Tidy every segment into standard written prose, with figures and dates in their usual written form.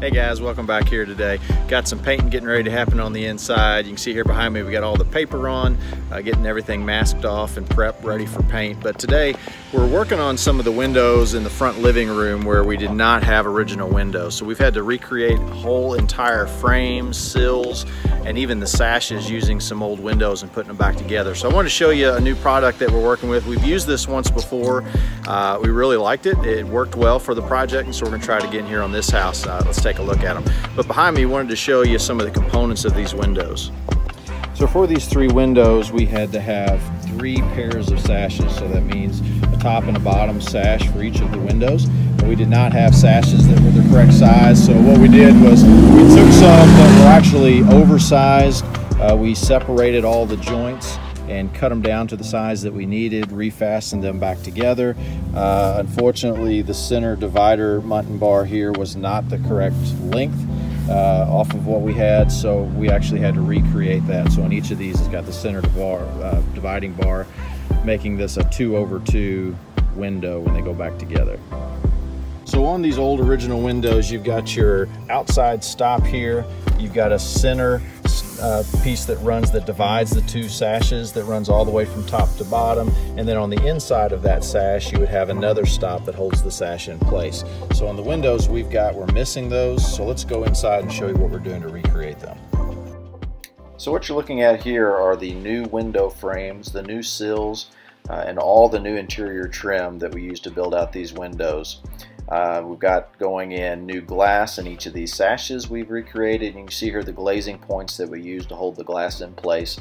Hey guys, welcome back here today. Got some painting getting ready to happen on the inside. You can see here behind me we got all the paper on, getting everything masked off and prepped ready for paint. But today we're working on some of the windows in the front living room where we did not have original windows. So we've had to recreate whole entire frames, sills, and even the sashes using some old windows and putting them back together. So I wanted to show you a new product that we're working with. We've used this once before. We really liked it. It worked well for the project, and so we're going to try to get in here on this house. Let's take a look at them. But behind me, wanted to show you some of the components of these windows. So for these three windows, we had to have 3 pairs of sashes. So that means a top and a bottom sash for each of the windows. And we did not have sashes that were the correct size. So what we did was we took some that were actually oversized. We separated all the joints and cut them down to the size that we needed, refastened them back together. Unfortunately, the center divider mutton bar here was not the correct length off of what we had, so we actually had to recreate that. So on each of these, it's got the center dividing bar, making this a 2/2 window when they go back together. So on these old original windows, you've got your outside stop here, you've got a center piece that divides the 2 sashes, that runs all the way from top to bottom, and then on the inside of that sash you would have another stop that holds the sash in place. So on the windows we're missing those, so let's go inside and show you what we're doing to recreate them. So what you're looking at here are the new window frames, the new sills, and all the new interior trim that we used to build out these windows. We've got going in new glass in each of these sashes we've recreated. You can see here the glazing points that we use to hold the glass in place.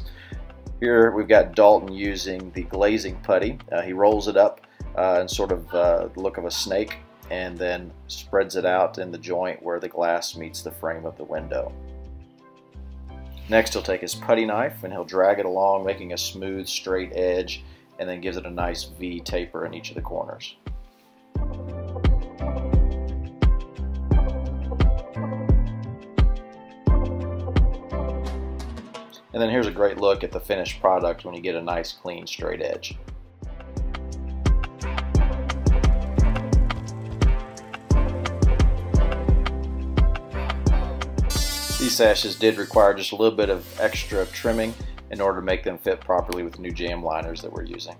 Here we've got Dalton using the glazing putty. He rolls it up in sort of the look of a snake and then spreads it out in the joint where the glass meets the frame of the window. Next he'll take his putty knife and he'll drag it along, making a smooth straight edge, and then gives it a nice V taper in each of the corners. And then here's a great look at the finished product when you get a nice clean straight edge. These sashes did require just a little bit of extra trimming in order to make them fit properly with the new jamb liners that we're using.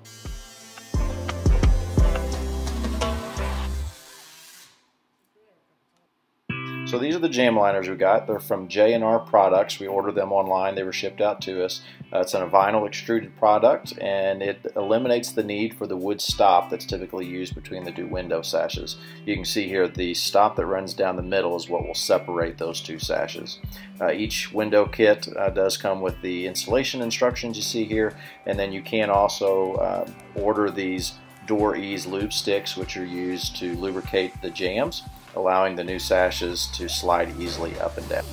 So these are the jamb liners we got. They're from J&R Products. We ordered them online. They were shipped out to us. It's a vinyl extruded product, and it eliminates the need for the wood stop that's typically used between the 2 window sashes. You can see here the stop that runs down the middle is what will separate those 2 sashes. Each window kit does come with the installation instructions you see here, and then you can also order these door ease lube sticks, which are used to lubricate the jambs, allowing the new sashes to slide easily up and down.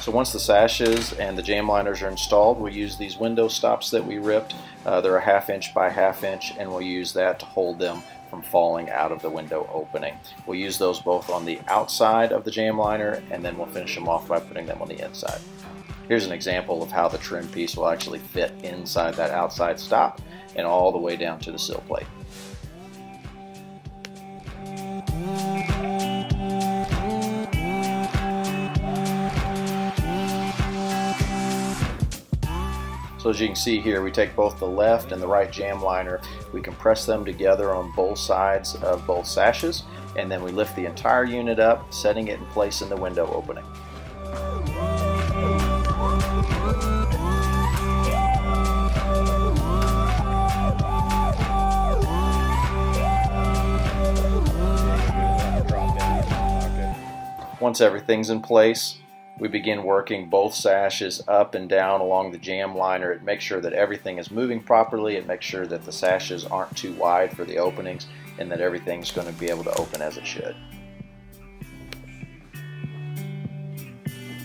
So once the sashes and the jamb liners are installed, we'll use these window stops that we ripped. They're a 1/2 inch by 1/2 inch, and we'll use that to hold them from falling out of the window opening. We'll use those both on the outside of the jamb liner, and then we'll finish them off by putting them on the inside. Here's an example of how the trim piece will actually fit inside that outside stop and all the way down to the sill plate. So as you can see here, we take both the left and the right jamb liner, we compress them together on both sides of both sashes, and then we lift the entire unit up, setting it in place in the window opening. Once everything's in place, we begin working both sashes up and down along the jamb liner. It makes sure that everything is moving properly. It makes sure that the sashes aren't too wide for the openings and that everything's going to be able to open as it should.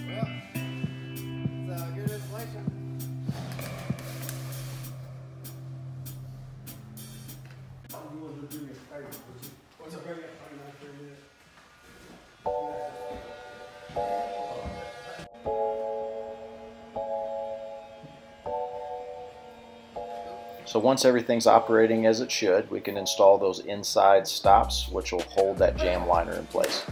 Well, it's good installation. What's up, So once everything's operating as it should, we can install those inside stops, which will hold that jamb liner in place.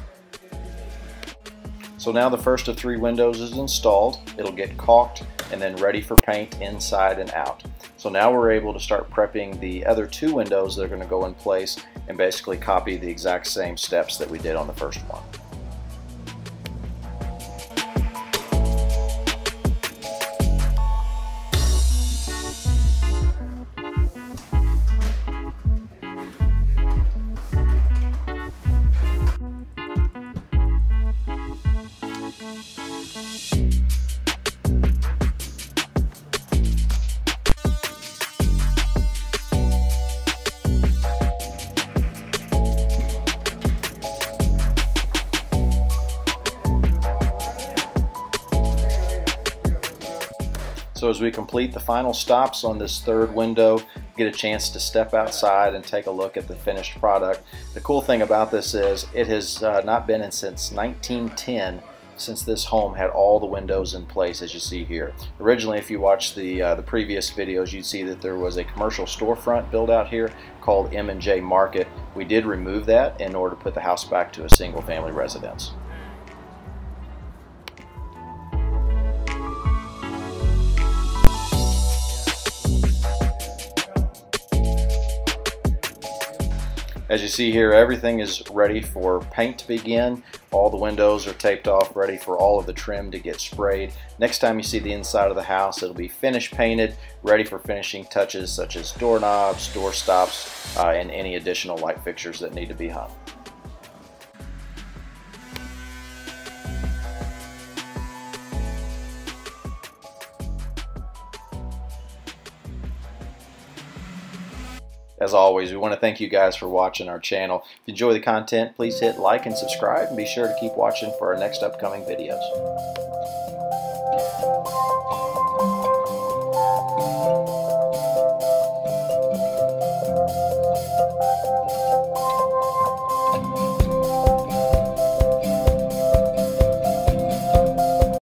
So now the first of 3 windows is installed. It'll get caulked and then ready for paint inside and out. So now we're able to start prepping the other 2 windows that are going to go in place and basically copy the exact same steps that we did on the first one. So as we complete the final stops on this 3rd window, get a chance to step outside and take a look at the finished product. The cool thing about this is it has not been in since 1910 since this home had all the windows in place, as you see here. Originally, if you watched the previous videos, you'd see that there was a commercial storefront built out here called M&J Market. We did remove that in order to put the house back to a single-family residence. As you see here, everything is ready for paint to begin. All the windows are taped off, ready for all of the trim to get sprayed. Next time you see the inside of the house, it'll be finished painted, ready for finishing touches such as doorknobs, door stops, and any additional light fixtures that need to be hung. As always, we want to thank you guys for watching our channel. If you enjoy the content, please hit like and subscribe, and be sure to keep watching for our next upcoming videos.